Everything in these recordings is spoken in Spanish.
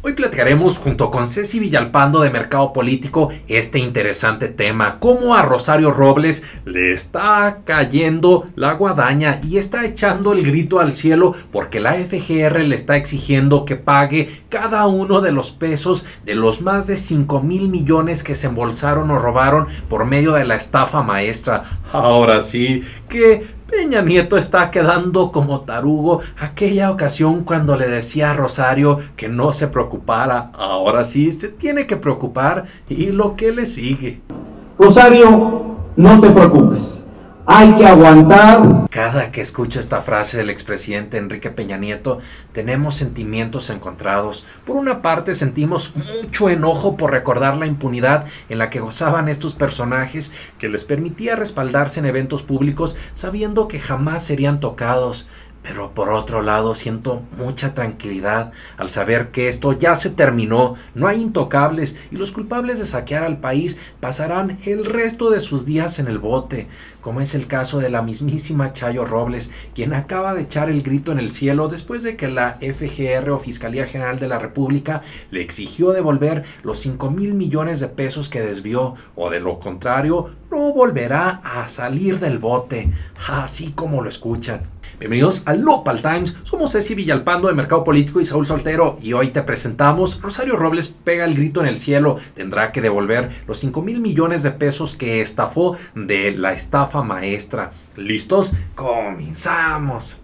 Hoy platicaremos junto con Ceci Villalpando de Mercado Político este interesante tema, cómo a Rosario Robles le está cayendo la guadaña y está echando el grito al cielo porque la FGR le está exigiendo que pague cada uno de los pesos de los más de 5,000 millones que se embolsaron o robaron por medio de la estafa maestra. Ahora sí, que Peña Nieto está quedando como tarugo aquella ocasión cuando le decía a Rosario que no se preocupara. Ahora sí se tiene que preocupar y lo que le sigue. Rosario, no te preocupes. Hay que aguantar. Cada que escucho esta frase del expresidente Enrique Peña Nieto, tenemos sentimientos encontrados. Por una parte, sentimos mucho enojo por recordar la impunidad en la que gozaban estos personajes que les permitía respaldarse en eventos públicos sabiendo que jamás serían tocados. Pero por otro lado siento mucha tranquilidad al saber que esto ya se terminó, no hay intocables y los culpables de saquear al país pasarán el resto de sus días en el bote, como es el caso de la mismísima Chayo Robles, quien acaba de echar el grito en el cielo después de que la FGR o Fiscalía General de la República le exigió devolver los 5,000 millones de pesos que desvió, o de lo contrario no volverá a salir del bote, así como lo escuchan. Bienvenidos a Local Times, somos Ceci Villalpando de Mercado Político y Saúl Soltero y hoy te presentamos: Rosario Robles pega el grito en el cielo, tendrá que devolver los 5,000 millones de pesos que estafó de la estafa maestra. ¿Listos? ¡Comenzamos!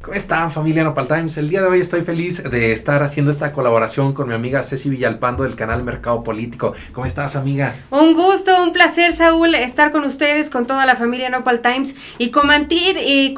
¿Cómo están, familia Nopal Times? El día de hoy estoy feliz de estar haciendo esta colaboración con mi amiga Ceci Villalpando del canal Mercado Político. ¿Cómo estás, amiga? Un gusto, un placer, Saúl, estar con ustedes, con toda la familia Nopal Times y comentar y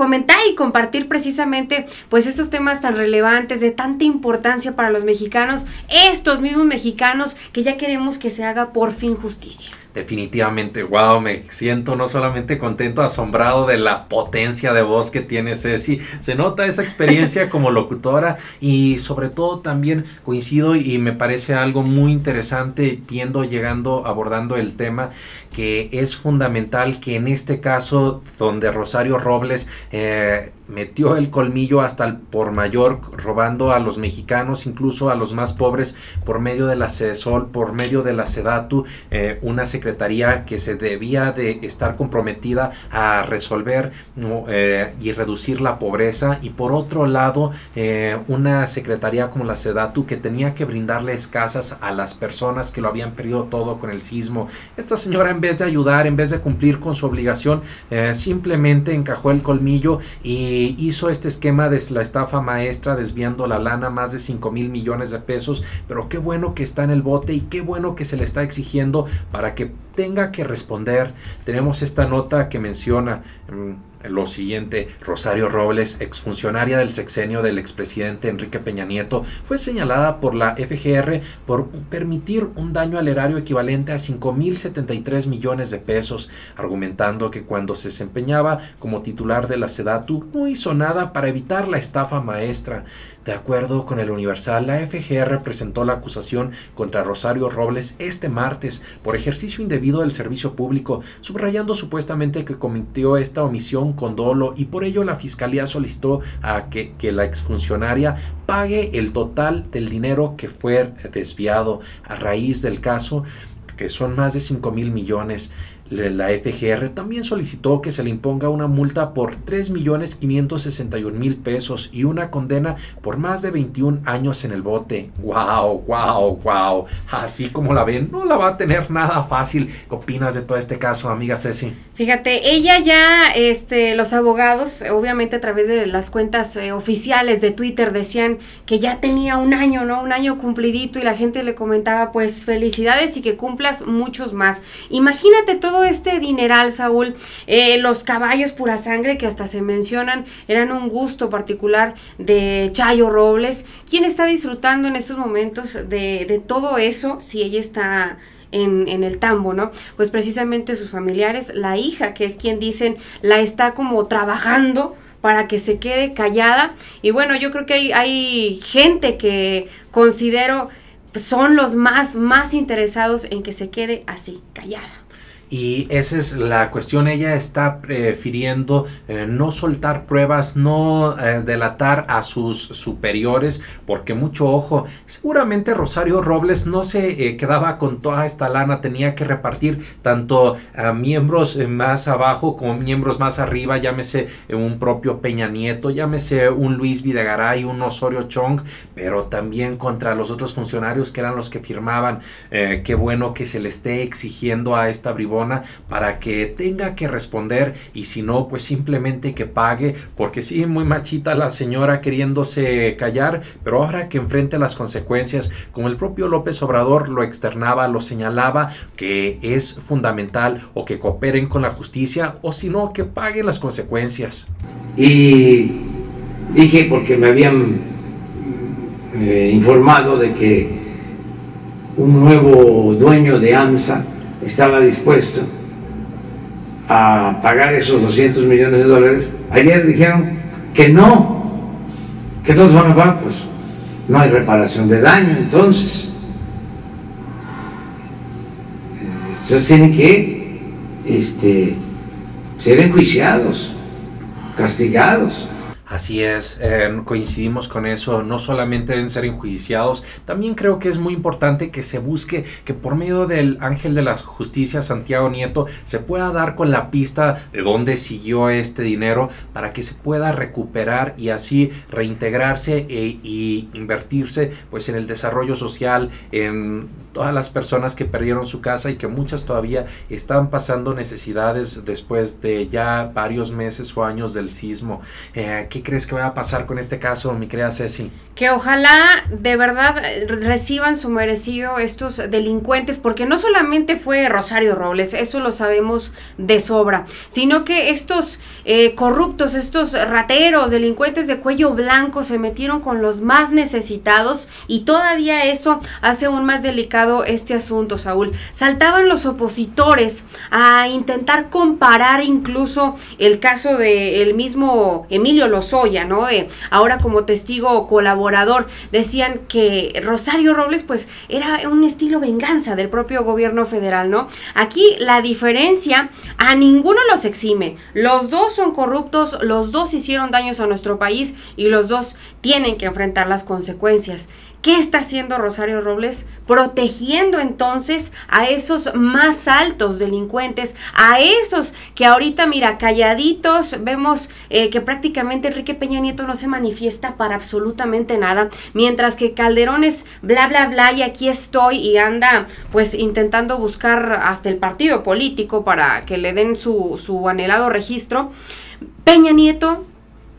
compartir precisamente pues estos temas tan relevantes, de tanta importancia para los mexicanos, estos mismos mexicanos que ya queremos que se haga por fin justicia. Definitivamente, wow, me siento no solamente contento, asombrado de la potencia de voz que tiene Ceci. Se nota esa experiencia como locutora y sobre todo también coincido y me parece algo muy interesante abordando el tema, que es fundamental que en este caso donde Rosario Robles metió el colmillo hasta el por mayor, robando a los mexicanos, incluso a los más pobres, por medio de la CESOL, por medio de la SEDATU, una secretaría que se debía de estar comprometida a resolver y reducir la pobreza, y por otro lado una secretaría como la SEDATU que tenía que brindarles casas a las personas que lo habían perdido todo con el sismo. Esta señora, en vez de ayudar, en vez de cumplir con su obligación, simplemente encajó el colmillo y hizo este esquema de la estafa maestra, desviando la lana, más de 5,000 millones de pesos. Pero qué bueno que está en el bote y qué bueno que se le está exigiendo para que tenga que responder. Tenemos esta nota que menciona lo siguiente: Rosario Robles, exfuncionaria del sexenio del expresidente Enrique Peña Nieto, fue señalada por la FGR por permitir un daño al erario equivalente a 5,073 millones de pesos, argumentando que cuando se desempeñaba como titular de la SEDATU no hizo nada para evitar la estafa maestra. De acuerdo con el Universal, la FGR presentó la acusación contra Rosario Robles este martes por ejercicio indebido del servicio público, subrayando supuestamente que cometió esta omisión con dolo, y por ello la Fiscalía solicitó a que la exfuncionaria pague el total del dinero que fue desviado. A raíz del caso, que son más de 5,000 millones, la FGR también solicitó que se le imponga una multa por 3,561,000 pesos y una condena por más de 21 años en el bote. ¡Wow! Así como la ven, no la va a tener nada fácil. ¿Qué opinas de todo este caso, amiga Ceci? Fíjate, ella ya, los abogados, obviamente a través de las cuentas oficiales de Twitter, decían que ya tenía un año, ¿no? Un año cumplidito, y la gente le comentaba, pues, felicidades y que cumplas muchos más. Imagínate todo este dineral, Saúl, los caballos pura sangre que hasta se mencionan, eran un gusto particular de Chayo Robles. ¿Quién está disfrutando en estos momentos de todo eso si ella está en el tambo, ¿no? Pues precisamente sus familiares, la hija, que es quien dicen la está como trabajando para que se quede callada. Y bueno, yo creo que hay gente que considero son los más interesados en que se quede así, callada. Y esa es la cuestión. Ella está prefiriendo no soltar pruebas, no delatar a sus superiores, porque mucho ojo, seguramente Rosario Robles no se quedaba con toda esta lana, tenía que repartir tanto a miembros más abajo como miembros más arriba, llámese un propio Peña Nieto, llámese un Luis Videgaray, un Osorio Chong, pero también contra los otros funcionarios que eran los que firmaban. Qué bueno que se le esté exigiendo a esta bribona para que tenga que responder, y si no, pues simplemente que pague, porque sí, muy machita la señora queriéndose callar, pero ahora que enfrente las consecuencias, como el propio López Obrador lo externaba, lo señalaba, que es fundamental o que cooperen con la justicia, o si no, que paguen las consecuencias. Y dije, porque me habían informado de que un nuevo dueño de AMSA estaba dispuesto a pagar esos $200 millones. Ayer dijeron que no se van a pagar, pues no hay reparación de daño. Entonces tienen que ser enjuiciados, castigados. Así es, coincidimos con eso, no solamente deben ser enjuiciados, también creo que es muy importante que se busque que por medio del ángel de la justicia, Santiago Nieto, se pueda dar con la pista de dónde siguió este dinero para que se pueda recuperar y así reintegrarse y invertirse pues en el desarrollo social, en todas las personas que perdieron su casa y que muchas todavía están pasando necesidades después de ya varios meses o años del sismo. ¿Qué crees que va a pasar con este caso, mi querida Ceci? Que ojalá de verdad reciban su merecido estos delincuentes, porque no solamente fue Rosario Robles, eso lo sabemos de sobra, sino que estos corruptos, estos rateros, delincuentes de cuello blanco se metieron con los más necesitados, y todavía eso hace aún más delicado este asunto, Saúl. Saltaban los opositores a intentar comparar incluso el caso del mismo Emilio Lozoya, ¿no? Ahora como testigo colaborador, decían que Rosario Robles pues era un estilo venganza del propio gobierno federal, ¿no? Aquí la diferencia, a ninguno los exime, los dos son corruptos, los dos hicieron daños a nuestro país y los dos tienen que enfrentar las consecuencias. ¿Qué está haciendo Rosario Robles? Protegiendo entonces a esos más altos delincuentes, a esos que ahorita, mira, calladitos, vemos que prácticamente Enrique Peña Nieto no se manifiesta para absolutamente nada, mientras que Calderón es bla, bla, bla, y aquí estoy, y anda pues intentando buscar hasta el partido político para que le den su anhelado registro. Peña Nieto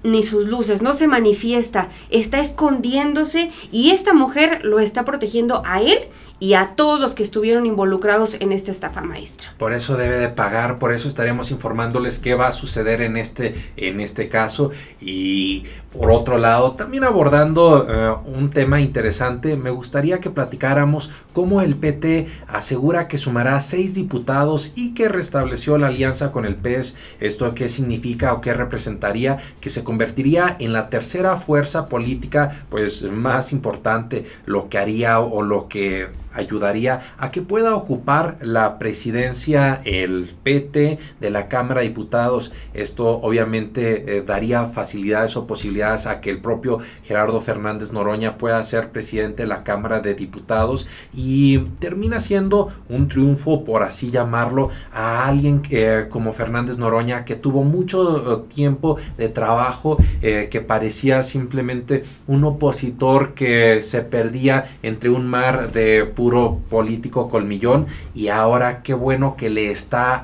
ni sus luces, no se manifiesta, está escondiéndose, y esta mujer lo está protegiendo a él y a todos los que estuvieron involucrados en esta estafa maestra. Por eso debe de pagar, por eso estaremos informándoles qué va a suceder en este caso. Y por otro lado, también abordando un tema interesante, me gustaría que platicáramos cómo el PT asegura que sumará 6 diputados y que restableció la alianza con el PES. ¿Esto qué significa o qué representaría? Que se convertiría en la tercera fuerza política pues más importante, lo que haría o lo que ayudaría a que pueda ocupar la presidencia el PT de la Cámara de Diputados. Esto obviamente daría facilidades o posibilidades a que el propio Gerardo Fernández Noroña pueda ser presidente de la Cámara de Diputados, y termina siendo un triunfo, por así llamarlo, a alguien como Fernández Noroña, que tuvo mucho tiempo de trabajo, que parecía simplemente un opositor que se perdía entre un mar de puro político colmillón, y ahora qué bueno que le está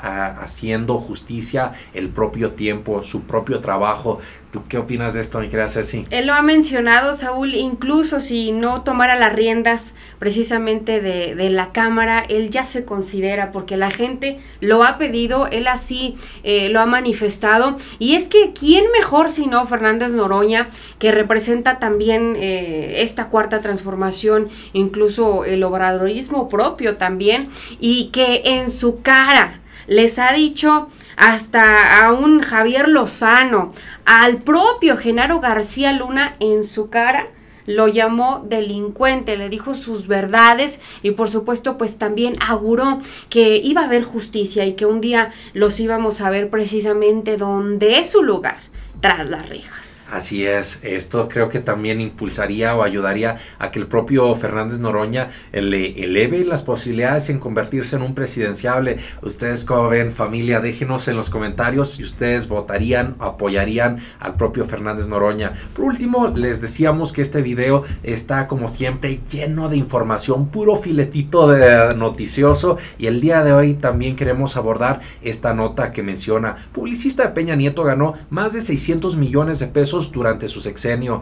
haciendo justicia el propio tiempo, su propio trabajo. ¿Tú qué opinas de esto, mi querida Ceci? Él lo ha mencionado, Saúl, incluso si no tomara las riendas precisamente de la Cámara, él ya se considera, porque la gente lo ha pedido, él así lo ha manifestado, y es que ¿quién mejor sino Fernández Noroña, que representa también esta cuarta transformación, incluso el obradorismo propio también, y que en su cara les ha dicho hasta a un Javier Lozano, al propio Genaro García Luna, en su cara lo llamó delincuente, le dijo sus verdades y por supuesto pues también auguró que iba a haber justicia y que un día los íbamos a ver precisamente donde es su lugar, tras las rejas. Así es, esto creo que también impulsaría o ayudaría a que el propio Fernández Noroña le eleve las posibilidades en convertirse en un presidenciable. Ustedes como ven, familia, déjenos en los comentarios si ustedes votarían, apoyarían al propio Fernández Noroña. Por último, les decíamos que este video está como siempre lleno de información, puro filetito de noticioso, y el día de hoy también queremos abordar esta nota que menciona: publicista de Peña Nieto ganó más de 600 millones de pesos durante su sexenio.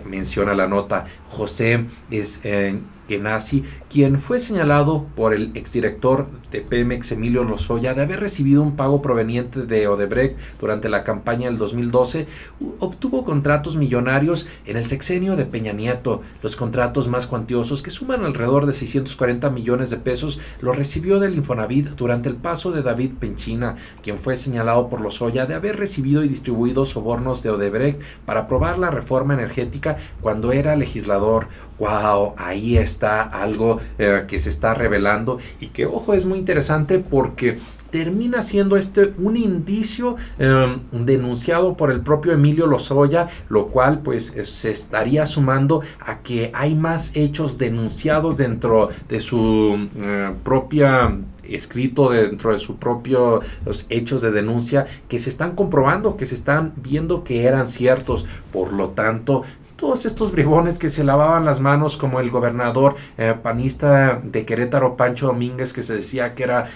Menciona la nota José Genasi, quien fue señalado por el exdirector de Pemex, Emilio Lozoya, de haber recibido un pago proveniente de Odebrecht durante la campaña del 2012, obtuvo contratos millonarios en el sexenio de Peña Nieto. Los contratos más cuantiosos, que suman alrededor de 640 millones de pesos, los recibió del Infonavit durante el paso de David Penchina, quien fue señalado por Lozoya de haber recibido y distribuido sobornos de Odebrecht para aprobar la reforma energética cuando era legislador. ¡Wow! Ahí está algo que se está revelando y que, ojo, es muy interesante porque termina siendo un indicio denunciado por el propio Emilio Lozoya, lo cual pues se estaría sumando a que hay más hechos denunciados dentro de su propia escrito, dentro de su propio los hechos de denuncia, que se están comprobando, que se están viendo que eran ciertos. Por lo tanto, todos estos bribones que se lavaban las manos, como el gobernador panista de Querétaro, Pancho Domínguez, que se decía que era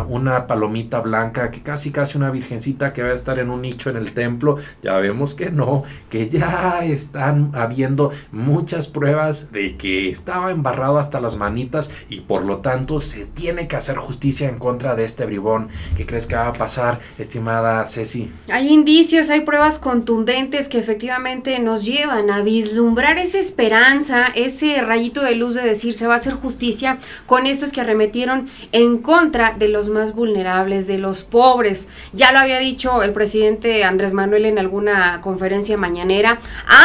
una palomita blanca, que casi una virgencita que va a estar en un nicho en el templo, ya vemos que no, que ya están habiendo muchas pruebas de que estaba embarrado hasta las manitas y por lo tanto se tiene que hacer justicia en contra de este bribón. ¿Qué crees que va a pasar, estimada Ceci? Hay indicios, hay pruebas contundentes que efectivamente nos llevan a vislumbrar esa esperanza, ese rayito de luz de decir se va a hacer justicia con estos que arremetieron en contra de los más vulnerables, de los pobres. Ya lo había dicho el presidente Andrés Manuel en alguna conferencia mañanera.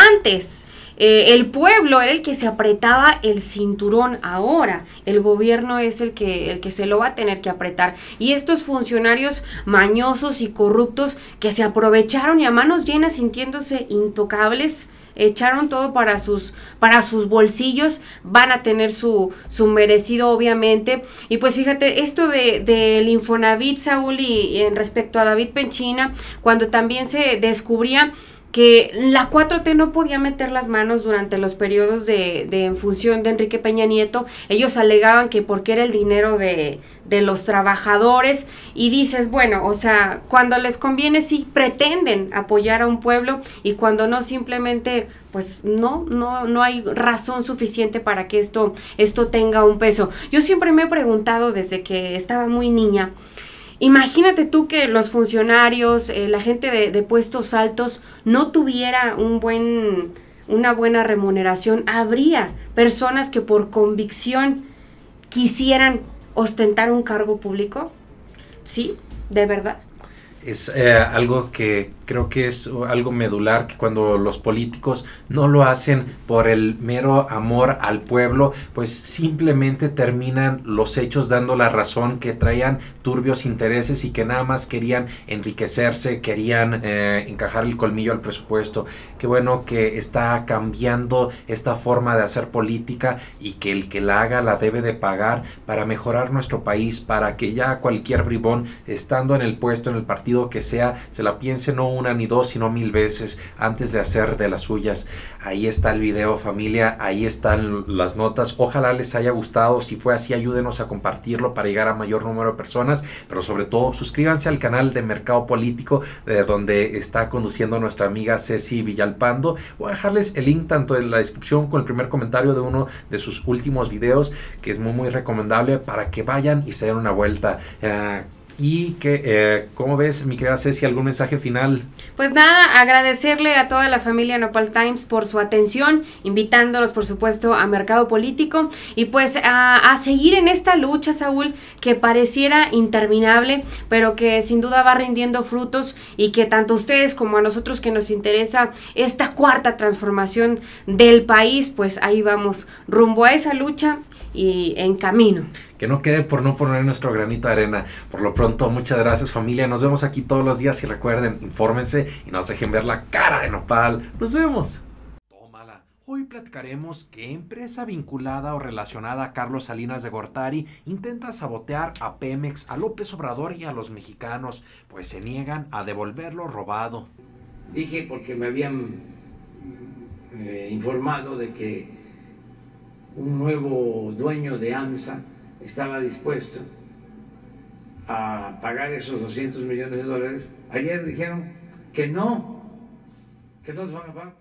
Antes el pueblo era el que se apretaba el cinturón, ahora el gobierno es el que se lo va a tener que apretar. Y estos funcionarios mañosos y corruptos que se aprovecharon y a manos llenas, sintiéndose intocables, echaron todo para sus bolsillos, van a tener su merecido, obviamente. Y pues fíjate, esto del Infonavit, Saúl, y en respecto a David Penchina, cuando también se descubría que la 4T no podía meter las manos durante los periodos en función de Enrique Peña Nieto. Ellos alegaban que porque era el dinero de los trabajadores, y dices, bueno, o sea, cuando les conviene sí pretenden apoyar a un pueblo y cuando no, simplemente pues no hay razón suficiente para que esto tenga un peso. Yo siempre me he preguntado desde que estaba muy niña, imagínate tú que los funcionarios, la gente de puestos altos no tuviera una buena remuneración. Habría personas que por convicción quisieran ostentar un cargo público. ¿Sí? ¿De verdad? Es algo que creo que es algo medular, que cuando los políticos no lo hacen por el mero amor al pueblo, pues simplemente terminan los hechos dando la razón, que traían turbios intereses y que nada más querían enriquecerse, querían encajar el colmillo al presupuesto. Qué bueno que está cambiando esta forma de hacer política y que el que la haga la debe de pagar para mejorar nuestro país, para que ya cualquier bribón, estando en el puesto, en el partido que sea, se la piense no una ni dos, sino 1000 veces antes de hacer de las suyas. Ahí está el video, familia, ahí están las notas. Ojalá les haya gustado. Si fue así, ayúdenos a compartirlo para llegar a mayor número de personas, pero sobre todo suscríbanse al canal de Mercado Político, donde está conduciendo nuestra amiga Ceci Villalpando. Voy a dejarles el link tanto en la descripción con el primer comentario de uno de sus últimos videos, que es muy recomendable para que vayan y se den una vuelta. Y que, ¿cómo ves, mi querida Ceci, algún mensaje final? Pues nada, agradecerle a toda la familia Nopal Times por su atención, invitándolos por supuesto a Mercado Político y pues a seguir en esta lucha, Saúl, que pareciera interminable, pero que sin duda va rindiendo frutos y que tanto ustedes como a nosotros que nos interesa esta cuarta transformación del país, pues ahí vamos rumbo a esa lucha y en camino. Que no quede por no poner nuestro granito de arena. Por lo pronto, muchas gracias, familia. Nos vemos aquí todos los días y recuerden, infórmense y no se dejen ver la cara de nopal. Nos vemos. Tómala. Hoy platicaremos qué empresa vinculada o relacionada a Carlos Salinas de Gortari intenta sabotear a Pemex, a López Obrador y a los mexicanos, pues se niegan a devolver lo robado. Dije porque me habían informado de que un nuevo dueño de AMSA estaba dispuesto a pagar esos 200 millones de dólares. Ayer dijeron que no los van a pagar.